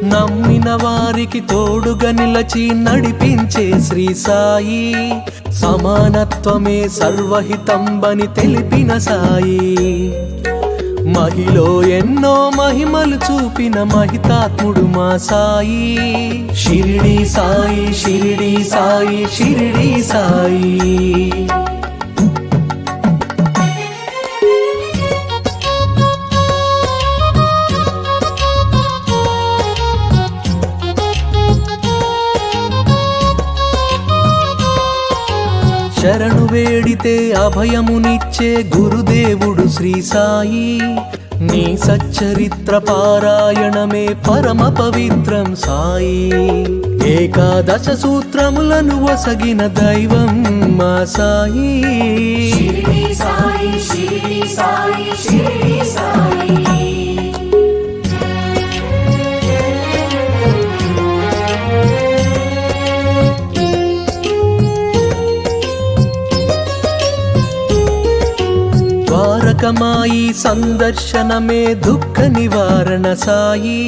నమ్మిన వారికి తోడుగా నిలచి నడిపించే శ్రీ సాయి, సమానత్వమే సర్వహితంబని తెలిపిన సాయి, మహిలో ఎన్నో మహిమలు చూపిన మహితాత్ముడు మా సాయి. షిరిడి సాయి, షిరిడి సాయి, షిరిడి సాయి. శరణు వేడితే అభయమునిచ్చే గురుదేవుడు శ్రీ సాయి, నీ సచ్చరిత్ర పారాయణమే పరమ పవిత్రం సాయి. ఏకాదశ సూత్రములను వసగిన దైవం మా సాయి. షిరిడి సాయి, షిరిడి సాయి, షిరిడి సాయి. ద్వారకమాయి సందర్శనమే దుఃఖ నివారణ సాయి,